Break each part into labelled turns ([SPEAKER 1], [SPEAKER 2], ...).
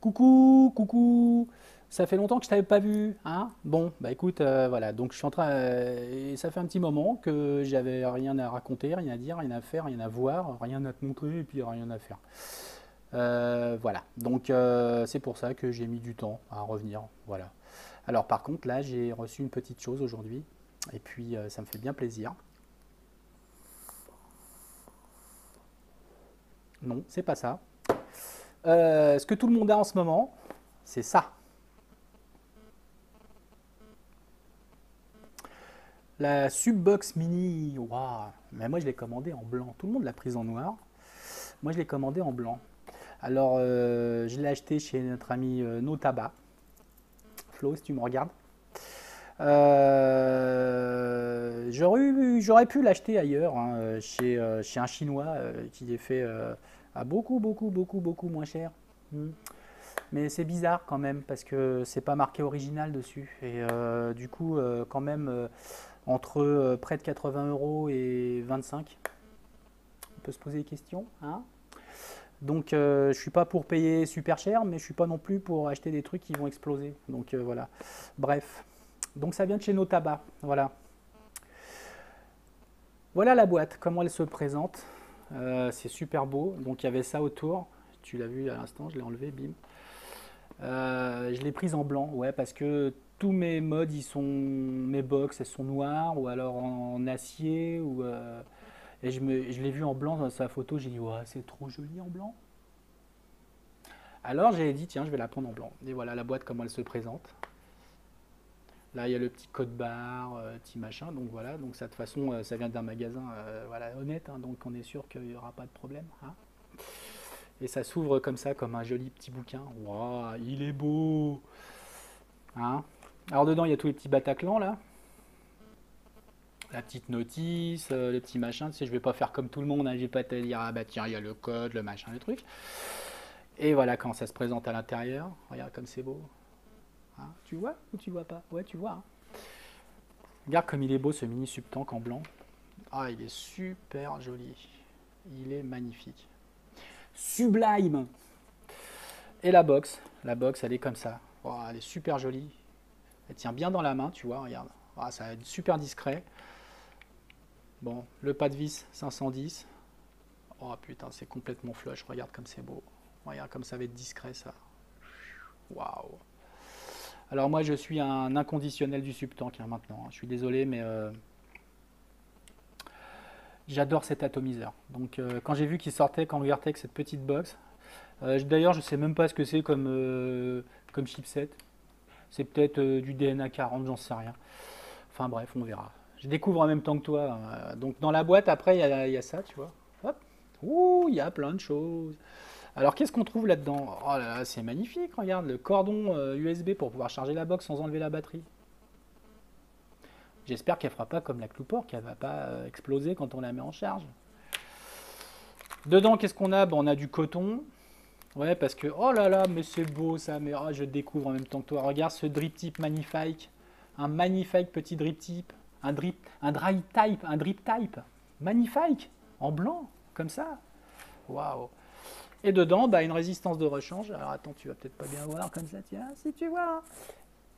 [SPEAKER 1] Coucou, coucou. Ça fait longtemps que je t'avais pas vu, hein? Bon, bah écoute, voilà. Donc je suis en train, et ça fait un petit moment que j'avais rien à raconter, rien à dire, rien à faire, rien à voir, rien à te montrer et puis rien à faire. Voilà. Donc c'est pour ça que j'ai mis du temps à revenir. Voilà. Alors par contre, là, j'ai reçu une petite chose aujourd'hui et puis ça me fait bien plaisir. Non, c'est pas ça. Ce que tout le monde a en ce moment, c'est ça. La Subbox Mini, waouh, mais moi je l'ai commandée en blanc. Tout le monde l'a prise en noir. Moi je l'ai commandée en blanc. Alors je l'ai acheté chez notre ami Notaba. Flo, si tu me regardes. J'aurais pu l'acheter ailleurs, hein, chez un Chinois qui est fait à beaucoup moins cher. Hmm. Mais c'est bizarre quand même parce que c'est pas marqué original dessus. Et du coup, quand même, entre près de 80 euros et 25, on peut se poser des questions, hein. Donc je suis pas pour payer super cher, mais je suis pas non plus pour acheter des trucs qui vont exploser. Donc voilà. Bref. Donc ça vient de chez Notaba. Voilà. Voilà la boîte, comment elle se présente. C'est super beau. Donc il y avait ça autour. Tu l'as vu à l'instant, je l'ai enlevé, bim. Je l'ai prise en blanc, ouais, parce que tous mes mods, mes box, elles sont noires ou alors en acier et je l'ai vu en blanc dans sa photo. J'ai dit, ouais, c'est trop joli en blanc. Alors j'ai dit, tiens, je vais la prendre en blanc. Et voilà la boîte, comment elle se présente. Là, il y a le petit code barre, petit machin. Donc voilà, donc ça, de toute façon, ça vient d'un magasin voilà, honnête. Hein, donc on est sûr qu'il n'y aura pas de problème, hein. Et ça s'ouvre comme ça, comme un joli petit bouquin. Waouh, il est beau, hein. Alors dedans, il y a tous les petits Bataclans là. La petite notice, les petits machins. Tu sais, je vais pas faire comme tout le monde. Hein, je vais pas te dire, ah bah tiens, il y a le code, le machin, le truc. Et voilà quand ça se présente à l'intérieur. Regarde comme c'est beau. Hein. Tu vois ou tu vois pas? Ouais, tu vois. Hein. Regarde comme il est beau ce mini subtank en blanc. Ah, il est super joli. Il est magnifique. Sublime. Et la box, elle est comme ça. Oh, elle est super jolie. Elle tient bien dans la main, tu vois, regarde. Ah, ça va être super discret. Bon, le pas de vis 510. Oh putain, c'est complètement flush. Regarde comme c'est beau. Regarde comme ça va être discret, ça. Waouh. Alors moi, je suis un inconditionnel du subtank hein, maintenant. Je suis désolé, mais j'adore cet atomiseur. Donc quand j'ai vu qu'il sortait, quand on regardait avec cette petite box, d'ailleurs, je sais même pas ce que c'est comme chipset. C'est peut-être du DNA 40, j'en sais rien. Enfin bref, on verra. Je découvre en même temps que toi. Donc dans la boîte, après, il y a ça, tu vois. Hop. Ouh, il y a plein de choses. Alors qu'est-ce qu'on trouve là-dedans? Oh là là, c'est magnifique, regarde, le cordon USB pour pouvoir charger la box sans enlever la batterie. J'espère qu'elle fera pas comme la Cloupor, qu'elle va pas exploser quand on la met en charge. Dedans, qu'est-ce qu'on a? Bon, on a du coton. Ouais, parce que, oh là là, mais c'est beau ça, mais oh, je découvre en même temps que toi. Regarde ce drip type magnifique. Un magnifique petit drip type. Un dry type, un drip type. Magnifique. En blanc, comme ça. Waouh. Et dedans, bah, une résistance de rechange. Alors attends, tu vas peut-être pas bien voir comme ça, tiens, si tu vois.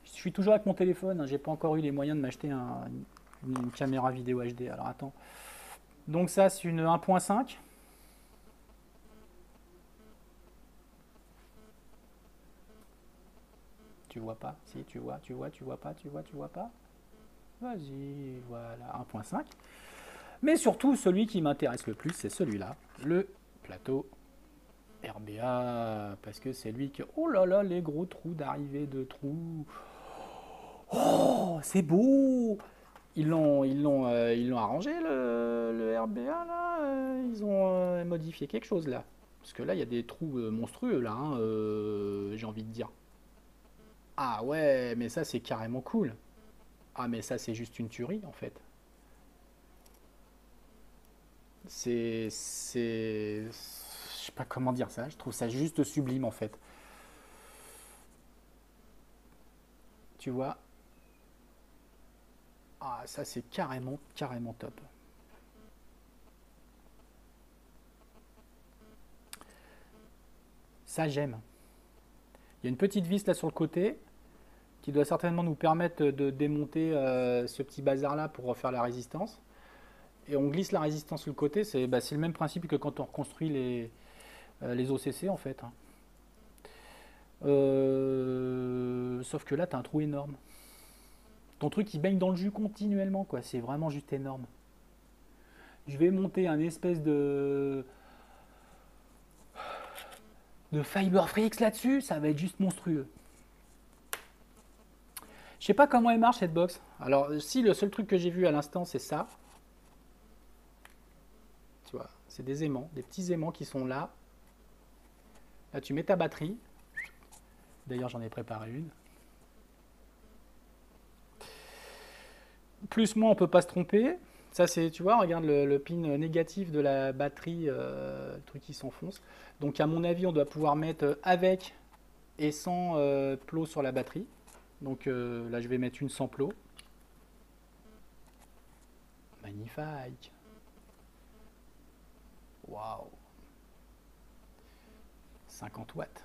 [SPEAKER 1] Je suis toujours avec mon téléphone, hein, j'ai pas encore eu les moyens de m'acheter une caméra vidéo HD. Alors attends. Donc ça, c'est une 1.5. Tu vois pas? Si, tu vois pas, tu vois pas. Vas-y, voilà, 1.5. Mais surtout, celui qui m'intéresse le plus, c'est celui-là, le plateau RBA. Parce que c'est lui qui... Oh là là, les gros trous d'arrivée de trous. Oh, c'est beau. Ils l'ont arrangé, le RBA, là. Ils ont modifié quelque chose, là. Parce que là, il y a des trous monstrueux, là, hein, j'ai envie de dire. Ah ouais, mais ça, c'est carrément cool. Ah, mais ça, c'est juste une tuerie, en fait. Je sais pas comment dire ça, je trouve ça juste sublime, en fait. Tu vois? Ah, ça, c'est carrément top. Ça, j'aime. Il y a une petite vis là sur le côté qui doit certainement nous permettre de démonter ce petit bazar là pour refaire la résistance. Et on glisse la résistance sur le côté, c'est le même principe que quand on reconstruit les OCC en fait, hein. Sauf que là, tu as un trou énorme. Ton truc, il baigne dans le jus continuellement, quoi. C'est vraiment juste énorme. Je vais monter un espèce de Fiber Freaks là-dessus, ça va être juste monstrueux. Je sais pas comment elle marche cette box. Alors, si le seul truc que j'ai vu à l'instant, c'est ça. Tu vois, c'est des aimants, des petits aimants qui sont là. Là, tu mets ta batterie. D'ailleurs, j'en ai préparé une. Plus moins, on peut pas se tromper. Ça, c'est, tu vois, regarde le pin négatif de la batterie, le truc qui s'enfonce. Donc, à mon avis, on doit pouvoir mettre avec et sans plot sur la batterie. Donc, là, je vais mettre une sans plot. Magnifique. Waouh. 50 watts.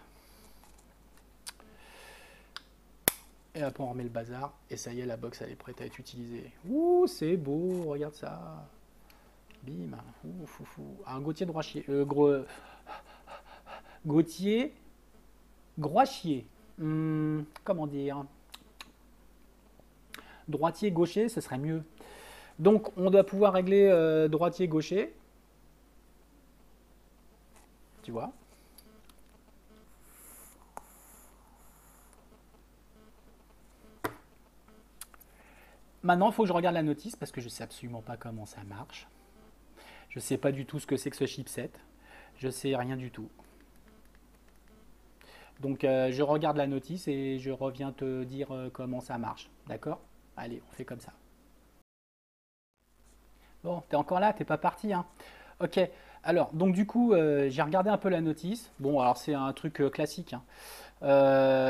[SPEAKER 1] Et après on remet le bazar et ça y est, la box elle est prête à être utilisée. Ouh, c'est beau, regarde ça. Bim. Ouh, foufou. Un Gauthier droitier. Gauthier droitier. Comment dire? Droitier gaucher, ce serait mieux. Donc on doit pouvoir régler droitier gaucher. Tu vois? Maintenant, il faut que je regarde la notice parce que je ne sais absolument pas comment ça marche. Je ne sais pas du tout ce que c'est que ce chipset. Je ne sais rien du tout. Donc, je regarde la notice et je reviens te dire comment ça marche. D'accord? Allez, on fait comme ça. Bon, t'es encore là, t'es pas parti, hein? Ok. Alors, donc du coup, j'ai regardé un peu la notice. Bon, alors c'est un truc classique, hein.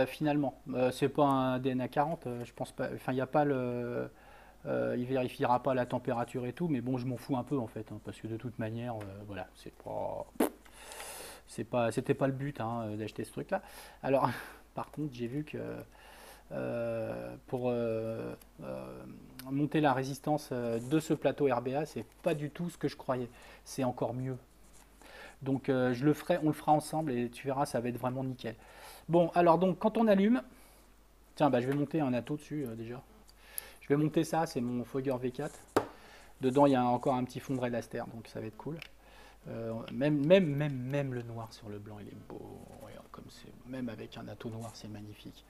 [SPEAKER 1] Finalement, c'est pas un DNA 40, je pense pas. Enfin, il n'y a pas le. Il vérifiera pas la température et tout, mais bon, je m'en fous un peu en fait, hein, parce que de toute manière, voilà, c'était pas le but, hein, d'acheter ce truc-là. Alors, par contre, j'ai vu que pour monter la résistance de ce plateau RBA, c'est pas du tout ce que je croyais. C'est encore mieux. Donc, je le ferai, on le fera ensemble et tu verras, ça va être vraiment nickel. Bon, alors donc, quand on allume, tiens, bah, je vais monter un atto dessus déjà. Je vais monter ça, c'est mon Fogger V4. Dedans, il y a encore un petit fond de Red Aster, donc ça va être cool. Même le noir sur le blanc, il est beau. Regarde comme c'est, même avec un atto noir, c'est magnifique.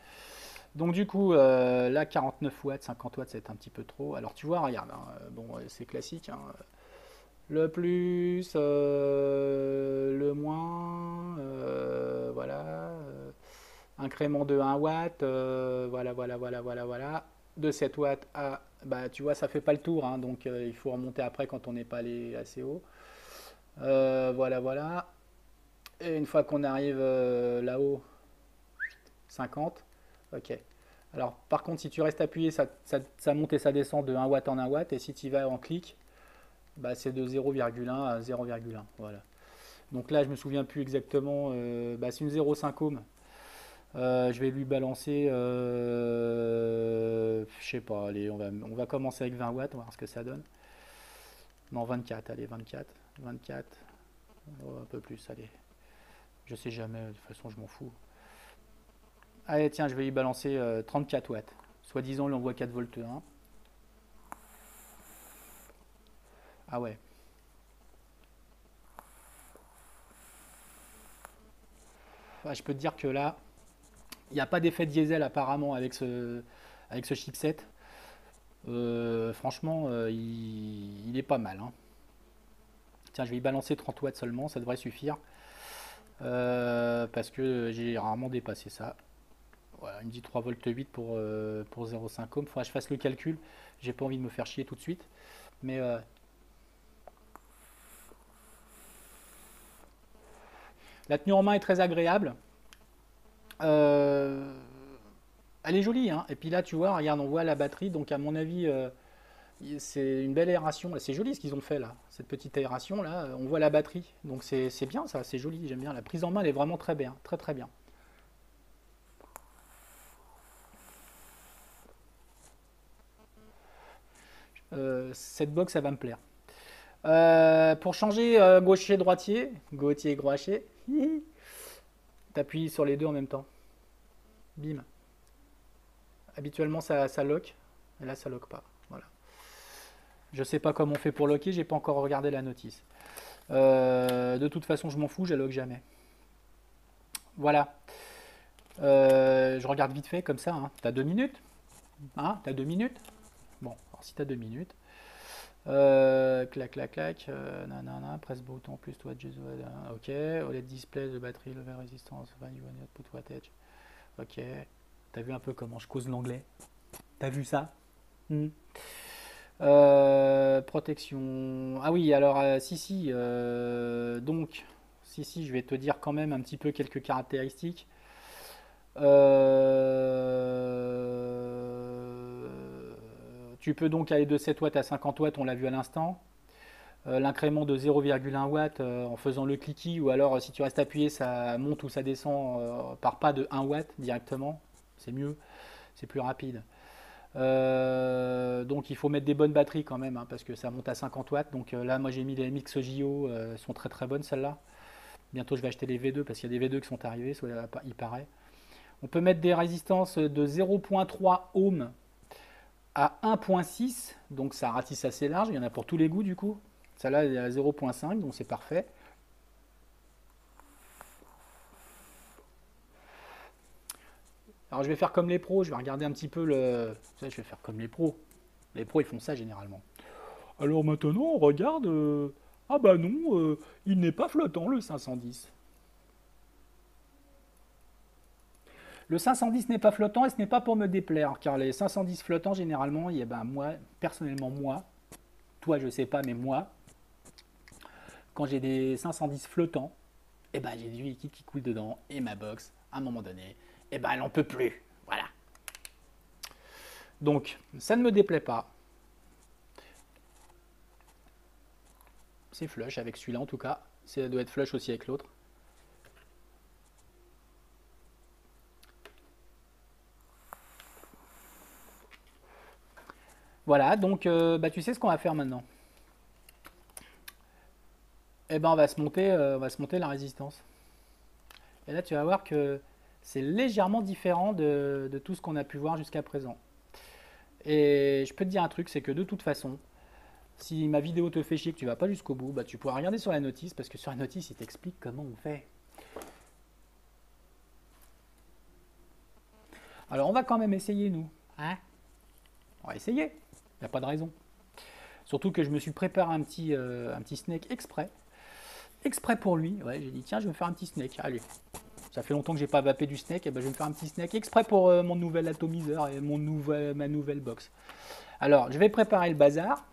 [SPEAKER 1] Donc du coup, là, 49 watts, 50 watts, c'est un petit peu trop. Alors tu vois, regarde, hein, bon, c'est classique, hein. Le plus, le moins, voilà. Incrément de 1 watt, voilà. De 7 watts à, bah tu vois, ça fait pas le tour, hein, donc il faut remonter après quand on n'est pas allé assez haut. Voilà. Et une fois qu'on arrive là-haut, 50, ok. Alors par contre, si tu restes appuyé, ça monte et ça descend de 1 watt en 1 watt, et si tu vas en clic, bah, c'est de 0,1 à 0,1, voilà. Donc là, je me souviens plus exactement, bah, c'est une 0,5 ohm. Je vais lui balancer, je sais pas, allez, on va commencer avec 20 watts, on va voir ce que ça donne. Non, 24, allez, 24, oh, un peu plus, allez. Je sais jamais, de toute façon, je m'en fous. Allez, tiens, je vais lui balancer 34 watts. Soi-disant, il envoie 4 volts 1. Ah ouais. Ah, je peux te dire que là, il n'y a pas d'effet diesel apparemment avec ce chipset. Franchement, il est pas mal, hein. Tiens, je vais y balancer 30 watts seulement, ça devrait suffire. Parce que j'ai rarement dépassé ça. Voilà, il me dit 3 volts 8 pour 0,5 ohm. Faudra que je fasse le calcul. J'ai pas envie de me faire chier tout de suite. Mais la tenue en main est très agréable. Elle est jolie, hein. Et puis là, tu vois, regarde, on voit la batterie. Donc, à mon avis, c'est une belle aération. C'est joli ce qu'ils ont fait là. Cette petite aération là, on voit la batterie. Donc, c'est bien ça, c'est joli. J'aime bien. La prise en main, elle est vraiment très bien. Très bien. cette box, ça va me plaire. Pour changer gaucher-droitier, gautier-groacher, t'appuies sur les deux en même temps. Bim. Habituellement, ça lock. Et là, ça lock pas. Voilà. Je sais pas comment on fait pour locker, j'ai pas encore regardé la notice. De toute façon, je m'en fous, je lock jamais. Voilà. Je regarde vite fait comme ça. Hein. T'as 2 minutes. Hein, t'as 2 minutes. Bon, alors si t'as 2 minutes. Clac, clac, clac. Nanana, presse bouton plus toi, Jesus. Ok. OLED display, de batterie, level resistance, value output wattage. Ok. T'as vu un peu comment je cause l'anglais? T'as vu ça? Protection. Ah oui, alors, donc, si, je vais te dire quand même un petit peu quelques caractéristiques. Tu peux donc aller de 7 watts à 50 watts, on l'a vu à l'instant. L'incrément de 0,1 watts en faisant le clicky, ou alors si tu restes appuyé, ça monte ou ça descend par pas de 1 watt directement. C'est mieux, c'est plus rapide. Donc il faut mettre des bonnes batteries quand même, hein, parce que ça monte à 50 watts. Donc là, moi j'ai mis les MX JO, elles sont très très bonnes celles-là. Bientôt je vais acheter les V2 parce qu'il y a des V2 qui sont arrivés, il paraît. On peut mettre des résistances de 0,3 ohms à 1,6, donc ça ratisse assez large, il y en a pour tous les goûts du coup. Celle-là est à 0,5, donc c'est parfait. Alors je vais faire comme les pros, je vais regarder un petit peu le... Je vais faire comme les pros. Les pros ils font ça généralement. Alors maintenant on regarde... Ah bah non, il n'est pas flottant le 510. Le 510 n'est pas flottant et ce n'est pas pour me déplaire, car les 510 flottants, généralement, moi, personnellement, toi je sais pas, mais moi, quand j'ai des 510 flottants, j'ai du liquide qui coule dedans et ma box, à un moment donné, elle n'en peut plus. Voilà. Donc, ça ne me déplaît pas. C'est flush avec celui-là en tout cas. Ça doit être flush aussi avec l'autre. Voilà, donc tu sais ce qu'on va faire maintenant. On va se monter la résistance. Et là, tu vas voir que c'est légèrement différent de tout ce qu'on a pu voir jusqu'à présent. Et je peux te dire un truc, c'est que de toute façon, si ma vidéo te fait chier que tu vas pas jusqu'au bout, tu pourras regarder sur la notice, parce que sur la notice, il t'explique comment on fait. Alors, on va quand même essayer, nous. Hein? On va essayer. Il n'y a pas de raison. Surtout que je me suis préparé un petit snake exprès. Exprès pour lui. Ouais, j'ai dit, tiens, je vais me faire un petit snake. Allez. Ça fait longtemps que j'ai pas vapé du snake. Je vais me faire un petit snake exprès pour mon nouvel atomiseur et ma nouvelle box. Alors, je vais préparer le bazar.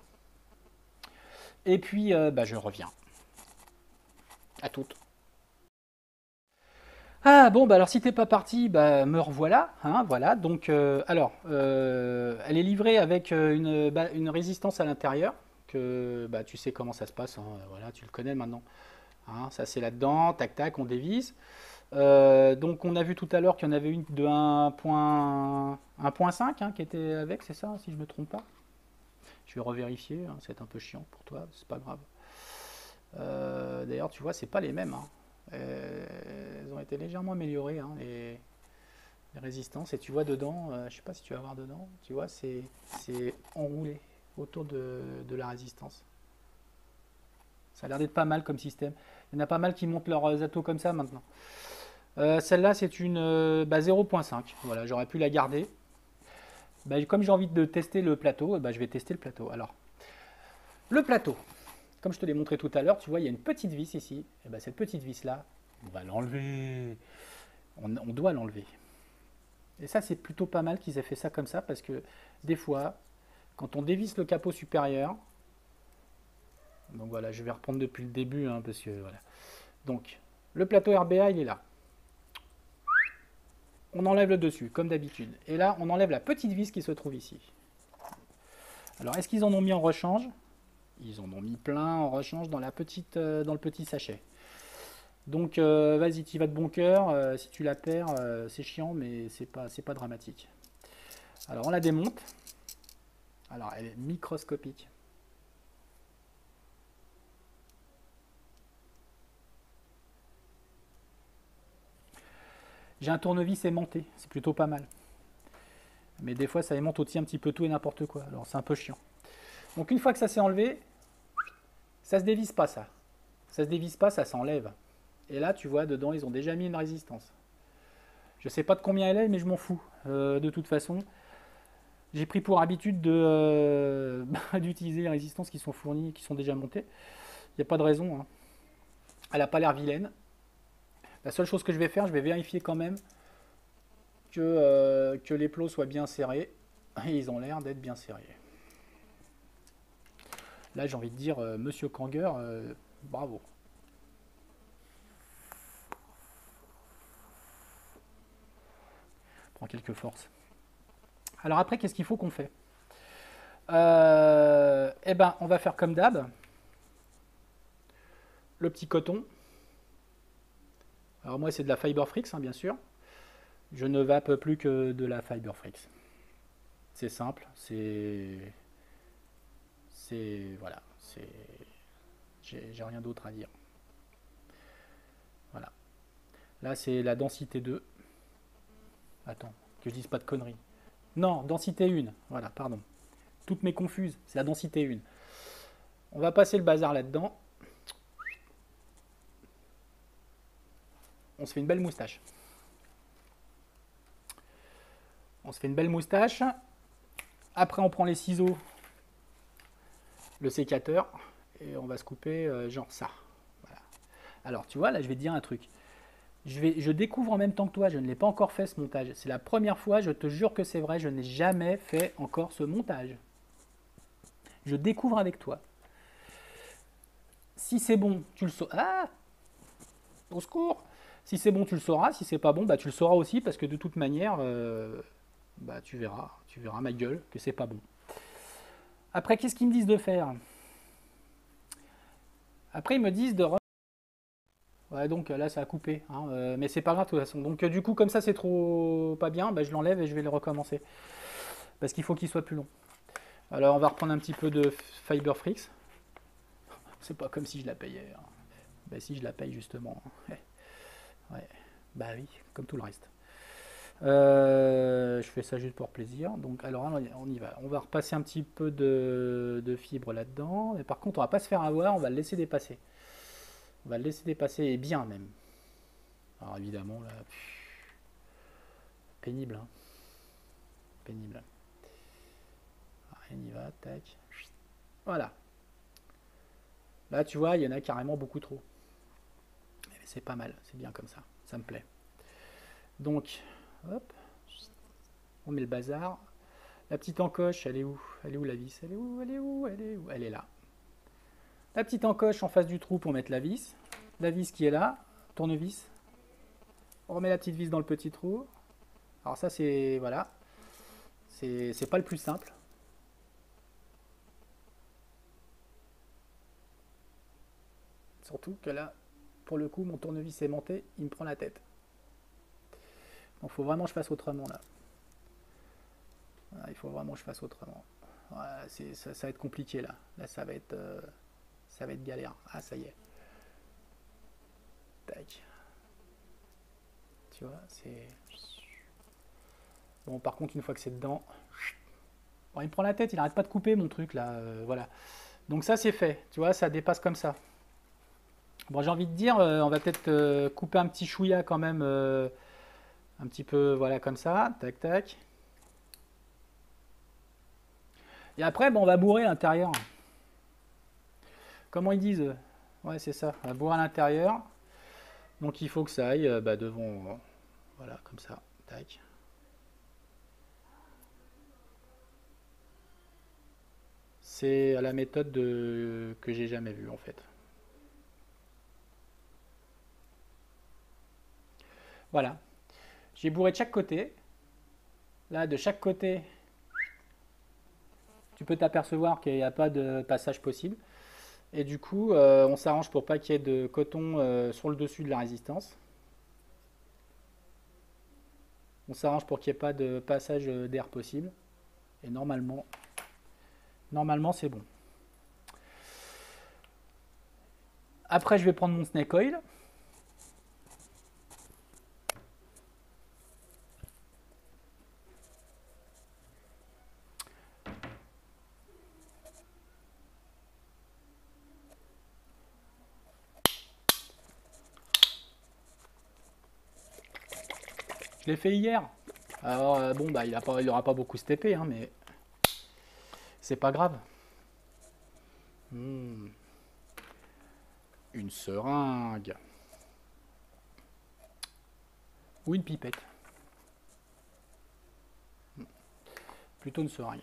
[SPEAKER 1] Et puis, je reviens. À toutes. Ah bon, alors si t'es pas parti, me revoilà. Hein, voilà. Donc, elle est livrée avec une résistance à l'intérieur. Que tu sais comment ça se passe. Hein, voilà, tu le connais maintenant. Hein, ça c'est là-dedans. Tac, tac, on dévisse. Donc, on a vu tout à l'heure qu'il y en avait une de 1.5 hein, qui était avec, c'est ça, si je me trompe pas. Je vais revérifier. Hein, c'est un peu chiant pour toi, c'est pas grave. D'ailleurs, tu vois, c'est pas les mêmes. Hein. Elles ont été légèrement améliorées, hein, les résistances. Et tu vois dedans, je sais pas si tu vas voir dedans, tu vois, c'est enroulé autour de la résistance. Ça a l'air d'être pas mal comme système. Il y en a pas mal qui montent leurs atos comme ça maintenant. Celle-là, c'est une 0.5. Voilà, j'aurais pu la garder. Comme j'ai envie de tester le plateau, je vais tester le plateau. Alors, le plateau. Comme je te l'ai montré tout à l'heure, tu vois, il y a une petite vis ici. Et cette petite vis-là, on va l'enlever. On doit l'enlever. Et ça, c'est plutôt pas mal qu'ils aient fait ça comme ça, parce que des fois, quand on dévisse le capot supérieur, donc voilà, je vais reprendre depuis le début, hein, parce que voilà. Donc, le plateau RBA, il est là. On enlève le dessus, comme d'habitude. Et là, on enlève la petite vis qui se trouve ici. Alors, est-ce qu'ils en ont mis en rechange? Ils en ont mis plein en rechange dans le petit sachet. Donc vas-y, tu y vas de bon cœur. Si tu la perds, c'est chiant, mais c'est pas dramatique. Alors on la démonte. Alors, elle est microscopique. J'ai un tournevis aimanté, c'est plutôt pas mal. Mais des fois, ça aimante aussi un petit peu tout et n'importe quoi. Alors, c'est un peu chiant. Donc, une fois que ça s'est enlevé, ça se dévisse pas, ça. Ça se dévisse pas, ça s'enlève. Et là, tu vois, dedans, ils ont déjà mis une résistance. Je sais pas de combien elle est, mais je m'en fous. De toute façon, j'ai pris pour habitude d'utiliser les résistances qui sont fournies, qui sont déjà montées. Il n'y a pas de raison. Hein. Elle n'a pas l'air vilaine. La seule chose que je vais faire, je vais vérifier quand même que les plots soient bien serrés. Et ils ont l'air d'être bien serrés. Là, j'ai envie de dire, Monsieur Kanger, bravo. Prends quelques forces. Alors après, qu'est-ce qu'il faut qu'on fait? Eh ben, on va faire comme d'hab. Le petit coton. Alors moi, c'est de la Fiberfrix, hein, bien sûr. Je ne vape plus que de la Fiberfrix. C'est simple, voilà, j'ai rien d'autre à dire. Voilà. Là, c'est la densité 2. Attends, que je dise pas de conneries. Non, densité 1. Voilà, pardon. Toutes mes confuses, c'est la densité 1. On va passer le bazar là-dedans. On se fait une belle moustache. On se fait une belle moustache. Après, on prend les ciseaux, le sécateur, et on va se couper genre ça. Voilà. Alors, tu vois, là, je vais te dire un truc. Je découvre en même temps que toi, je ne l'ai pas encore fait ce montage. C'est la première fois, je te jure que c'est vrai, je n'ai jamais fait encore ce montage. Je découvre avec toi. Si c'est bon, tu le sauras. Ah, au secours. Si c'est bon, tu le sauras. Si c'est pas bon, bah tu le sauras aussi parce que de toute manière, bah tu verras ma gueule que c'est pas bon. Après, qu'est-ce qu'ils me disent de faire? Après, ils me disent de... Ouais, donc là, ça a coupé. Hein, mais c'est pas grave de toute façon. Donc du coup, comme ça, c'est trop pas bien, bah, je l'enlève et je vais le recommencer. Parce qu'il faut qu'il soit plus long. Alors, on va reprendre un petit peu de Fiberfrix. C'est pas comme si je la payais. Hein. Bah si, je la paye justement. Ouais. Bah oui, comme tout le reste. Je fais ça juste pour plaisir. Donc, alors, on y va. On va repasser un petit peu de fibre là-dedans. Mais par contre, on va pas se faire avoir. On va le laisser dépasser. On va le laisser dépasser, et bien même. Alors, évidemment, là, pénible. Hein. Pénible. On y va, tac. Voilà. Là, tu vois, il y en a carrément beaucoup trop. Mais c'est pas mal. C'est bien comme ça. Ça me plaît. Donc, hop. On met le bazar. La petite encoche, elle est où? Elle est où la vis? Elle est où? Elle est où? Elle est où? Elle est là. La petite encoche en face du trou pour mettre la vis. La vis qui est là. Tournevis. On remet la petite vis dans le petit trou. Alors ça c'est... Voilà. C'est pas le plus simple. Surtout que là, pour le coup, mon tournevis aimanté, il me prend la tête. Donc il faut vraiment que je fasse autrement là. Voilà, il faut vraiment que je fasse autrement. Voilà, ça va être compliqué là. Là ça va être galère. Ah ça y est. Tac. Tu vois, c'est... Bon par contre une fois que c'est dedans... Bon, il me prend la tête, il arrête pas de couper mon truc là. Voilà. Donc ça c'est fait. Tu vois, ça dépasse comme ça. Bon j'ai envie de dire, on va peut-être couper un petit chouïa quand même. Un petit peu, voilà, comme ça. Tac tac. Et après, bon, on va bourrer à l'intérieur. Comment ils disent? Ouais, c'est ça. On va bourrer à l'intérieur. Donc il faut que ça aille bah, devant. Voilà, comme ça. Tac. C'est la méthode que j'ai jamais vue en fait. Voilà. J'ai bourré de chaque côté. Là, de chaque côté, tu peux t'apercevoir qu'il n'y a pas de passage possible. Et du coup, on s'arrange pour pas qu'il y ait de coton sur le dessus de la résistance. On s'arrange pour qu'il n'y ait pas de passage d'air possible. Et normalement, Normalement, c'est bon. Après, je vais prendre mon snake oil. Je l'ai fait hier. Alors, bon, bah, il aura pas beaucoup steppé, hein, mais c'est pas grave. Une seringue. Ou une pipette. Plutôt une seringue.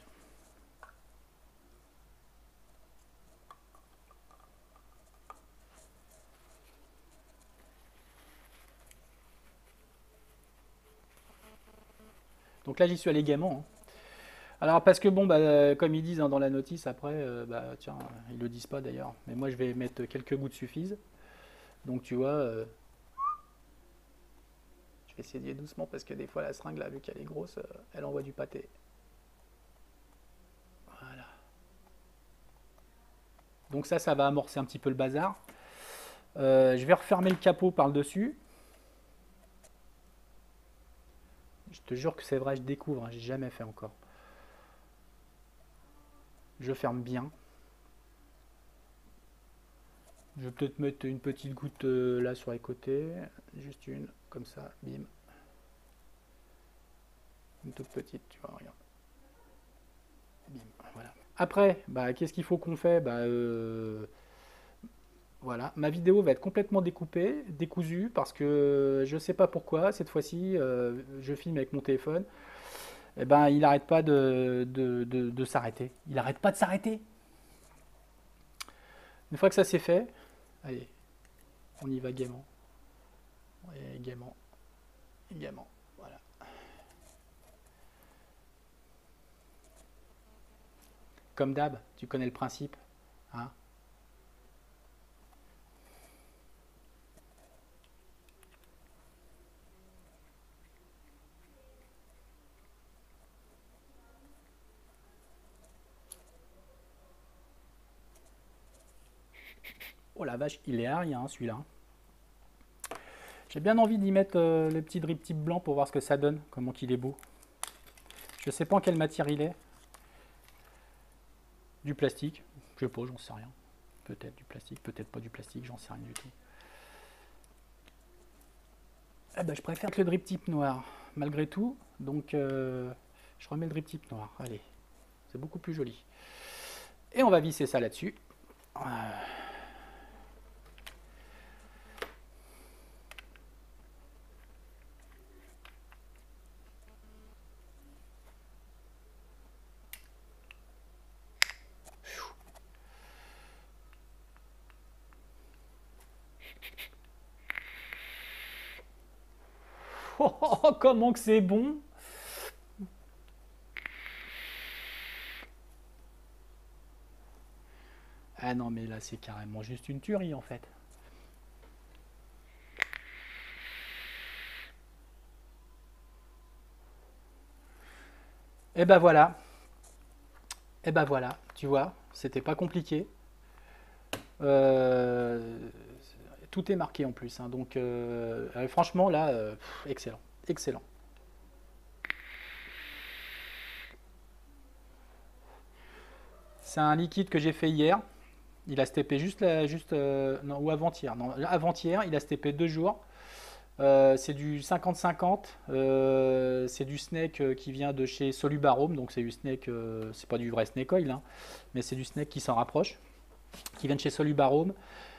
[SPEAKER 1] Donc là, j'y suis allé gaiement, hein. Alors, parce que bon, bah, comme ils disent, hein, dans la notice, après, bah, tiens, ils le disent pas d'ailleurs, mais moi, je vais mettre quelques gouttes suffisent. Donc, tu vois, je vais essayer d'y aller doucement parce que des fois, la seringue, là, vu qu'elle est grosse, elle envoie du pâté. Voilà. Donc ça va amorcer un petit peu le bazar. Je vais refermer le capot par le dessus. Je te jure que c'est vrai, je découvre, hein, j'ai jamais fait encore. Je ferme bien. Je vais peut-être mettre une petite goutte là sur les côtés. Juste une, comme ça, bim. Une toute petite, tu vois, regarde. Bim, voilà. Après, bah, qu'est-ce qu'il faut qu'on fait? Bah, voilà, ma vidéo va être complètement découpée, décousue, parce que je sais pas pourquoi, cette fois-ci, je filme avec mon téléphone. Eh ben, il n'arrête pas de s'arrêter. Il n'arrête pas de s'arrêter. Une fois que ça c'est fait, allez, on y va gaiement. Et gaiement. Et gaiement. Voilà. Comme d'hab, tu connais le principe. Hein. Oh la vache, il est à rien celui-là. J'ai bien envie d'y mettre le petit drip tip blanc pour voir ce que ça donne, comment qu'il est beau. Je sais pas en quelle matière il est. Du plastique, je sais pas, j'en sais rien. Peut-être du plastique, peut-être pas du plastique, j'en sais rien du tout. Eh ben, je préfère que le drip tip noir, malgré tout. Donc, je remets le drip tip noir. Allez, c'est beaucoup plus joli. Et on va visser ça là-dessus. Oh, comment que c'est bon! Ah non, mais là, c'est carrément juste une tuerie, en fait. Et ben voilà. Et ben voilà, tu vois, c'était pas compliqué. Euh, tout est marqué en plus, hein, donc franchement, là, excellent. Excellent. C'est un liquide que j'ai fait hier. Il a steppé non, ou avant-hier. Non, avant-hier, il a steppé 2 jours. C'est du 50-50. C'est du snake qui vient de chez Solubarome. Donc c'est du snake, c'est pas du vrai snake oil, hein, mais c'est du snake qui s'en rapproche, qui vient de chez Solubarome.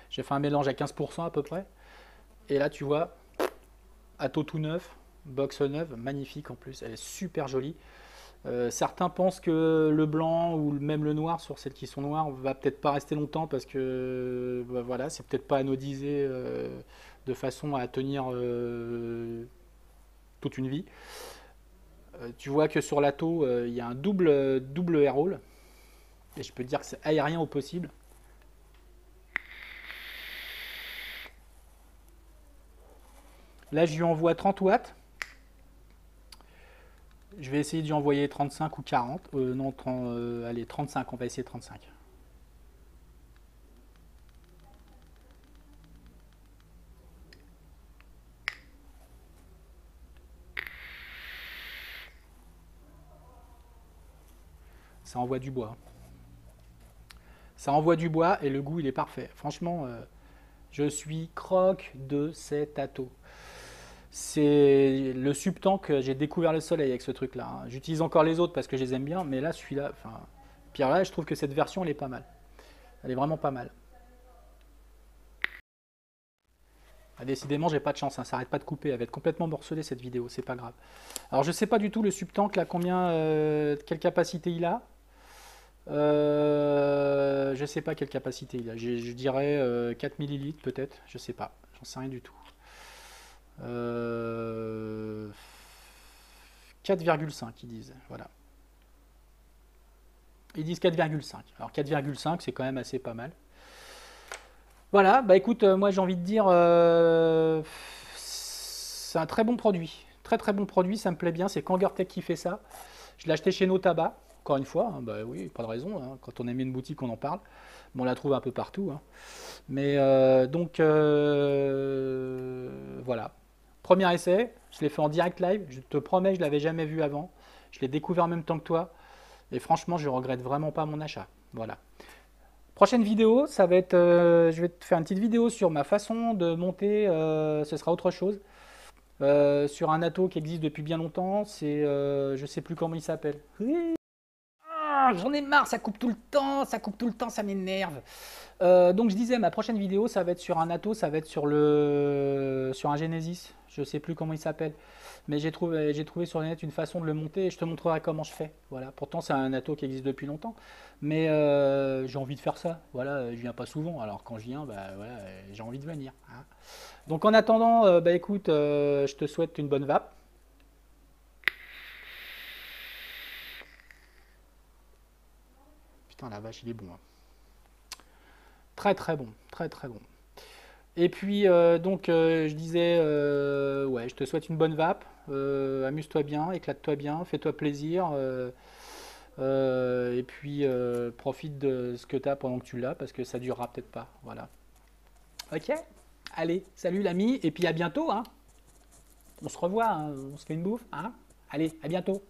[SPEAKER 1] J'ai fait un mélange à 15% à peu près. Et là, tu vois, Atto tout neuf, box neuve, magnifique en plus. Elle est super jolie. Certains pensent que le blanc ou même le noir sur celles qui sont noires va peut-être pas rester longtemps parce que bah voilà, c'est peut-être pas anodisé de façon à tenir toute une vie. Tu vois que sur l'Atto, il y a un double air roll et je peux te dire que c'est aérien au possible. Là, je lui envoie 30 watts. Je vais essayer d'y envoyer 35 ou 40. Non, allez, 35, on va essayer 35. Ça envoie du bois. Ça envoie du bois et le goût, il est parfait. Franchement, je suis croque de cet ato. C'est le subtan que j'ai découvert le soleil avec ce truc-là, hein. J'utilise encore les autres parce que je les aime bien, mais là, celui-là, enfin, Pierre, là, je trouve que cette version, elle est pas mal. Elle est vraiment pas mal. Ah, décidément, j'ai pas de chance, hein, ça arrête pas de couper. Elle va être complètement morcelée cette vidéo, c'est pas grave. Alors, je sais pas du tout le subtank là, quelle capacité il a. Je sais pas quelle capacité il a. Je dirais 4 millilitres peut-être. Je sais pas. J'en sais rien du tout. 4,5 ils disent. Voilà. Ils disent 4,5. Alors 4,5 c'est quand même assez pas mal. Voilà. Bah écoute, moi j'ai envie de dire, c'est un très bon produit. Très très bon produit. Ça me plaît bien. C'est Kangertech qui fait ça. Je l'ai acheté chez Notaba. Encore une fois, hein, bah oui, pas de raison, hein. Quand on aime une boutique, on en parle. Mais on la trouve un peu partout, hein. Mais donc, voilà. Premier essai, je l'ai fait en direct live. Je te promets, je ne l'avais jamais vu avant. Je l'ai découvert en même temps que toi. Et franchement, je regrette vraiment pas mon achat. Voilà. Prochaine vidéo, ça va être, je vais te faire une petite vidéo sur ma façon de monter. Ce sera autre chose. Sur un atto qui existe depuis bien longtemps. C'est, je sais plus comment il s'appelle. Oui. J'en ai marre, ça coupe tout le temps, ça m'énerve. Donc je disais, ma prochaine vidéo, ça va être sur un atto, ça va être sur un Genesis. Je sais plus comment il s'appelle, mais j'ai trouvé sur le net une façon de le monter et je te montrerai comment je fais. Voilà. Pourtant c'est un atto qui existe depuis longtemps, mais j'ai envie de faire ça. Voilà, je viens pas souvent, alors quand je viens, bah voilà, j'ai envie de venir, hein. Donc en attendant, bah écoute, je te souhaite une bonne vape. Putain la vache, il est bon, hein. Très très bon, très très bon. Et puis donc je disais, ouais, je te souhaite une bonne vape, amuse-toi bien, éclate-toi bien, fais-toi plaisir, et puis profite de ce que tu as pendant que tu l'as, parce que ça durera peut-être pas. Voilà. Ok. Allez, salut l'ami, et puis à bientôt, hein. On se revoit, hein, on se fait une bouffe, hein. Allez, à bientôt.